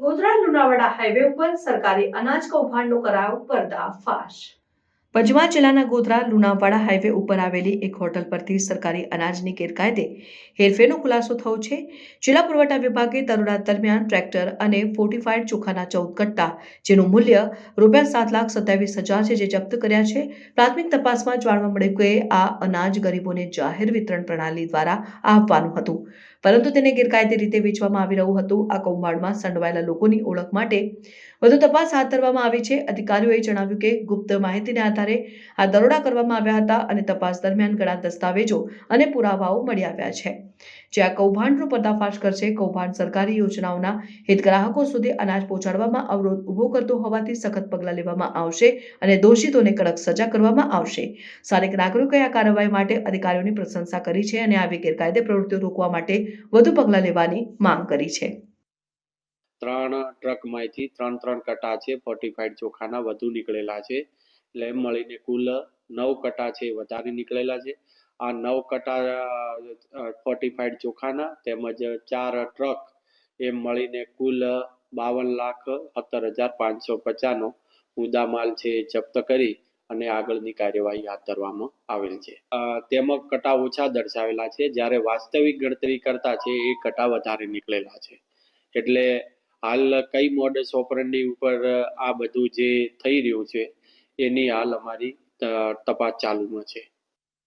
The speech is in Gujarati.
ગોધરા લુણાવાડા હાઈવે ઉપર સરકારી અનાજ કૌભાંડનો કરાયો પર્દાફાશ। પંચમહાલ જિલ્લાના ગોધરા લુણાવાડા હાઈવે ઉપર આવેલી એક હોટલ પરથી સરકારી અનાજની ગેરકાયદે હેરફેરનો ખુલાસો થયો છે। જિલ્લા પુરવઠા વિભાગે દરોડા દરમિયાન ટ્રેક્ટર અને ફોર્ટિફાઈડ ચોખાના 14 કટ્ટા, જેનું મૂલ્ય ₹7,27,000 છે, જે જપ્ત કર્યા છે। પ્રાથમિક તપાસમાં જાણવા મળ્યું કે આ અનાજ ગરીબોને જાહેર વિતરણ પ્રણાલી દ્વારા આપવાનું હતું, પરંતુ તેને ગેરકાયદે રીતે વેચવામાં આવી રહ્યું હતું। આ કૌભાંડમાં સંડોવાયેલા લોકોની ઓળખ માટે વધુ તપાસ હાથ ધરવામાં આવી છે। અધિકારીઓએ જણાવ્યું કે ગુપ્ત માહિતીને આધારે આ દરોડા કરવામાં આવ્યા હતા અને તપાસ દરમિયાન ઘણા દસ્તાવેજો અને પુરાવાઓ મળી આવ્યા છે, જે આ કૌભાંડનો પર્દાફાશ કરશે। કૌભાંડ સરકારી યોજનાઓના હિતગ્રાહકો સુધી અનાજ પહોંચાડવામાં અવરોધ ઊભો કરતો હોવાથી સખત પગલાં લેવામાં આવશે અને દોષિતોને કડક સજા કરવામાં આવશે। સ્થાનિક નાગરિકોએ આ કાર્યવાહી માટે અધિકારીઓની પ્રશંસા કરી છે અને આવી ગેરકાયદે પ્રવૃત્તિઓ રોકવા માટે વધુ પગલાં લેવાની માંગ કરી છે। 3 ટ્રકમાંથી 3 કટ્ટા છે ફોર્ટિફાઈડ ચોખાના વધુ નીકળેલા છે, એટલે એમ મળીને કુલ 9 કટ્ટા છે વધારે નીકળેલા છે। આ 9 કટ્ટા ફોર્ટિફાઈડ ચોખાના તેમજ 4 ટ્રક એમ મળીને કુલ 52,17,550નો મુદ્દામાલ છે જપ્ત કરી અને આગળની કાર્યવાહી હાથ ધરવામાં આવેલ છે। તેમાં કટ્ટા ઓછા દર્શાવેલા છે, જ્યારે વાસ્તવિક ગણતરી કરતા છે એ કટ્ટા વધારે નીકળેલા છે। એટલે હાલ કઈ મોડસ ઓપરેન્ડી ઉપર આ બધું જે થઈ રહ્યું છે એની હાલ અમારી તપાસ ચાલુમાં છે।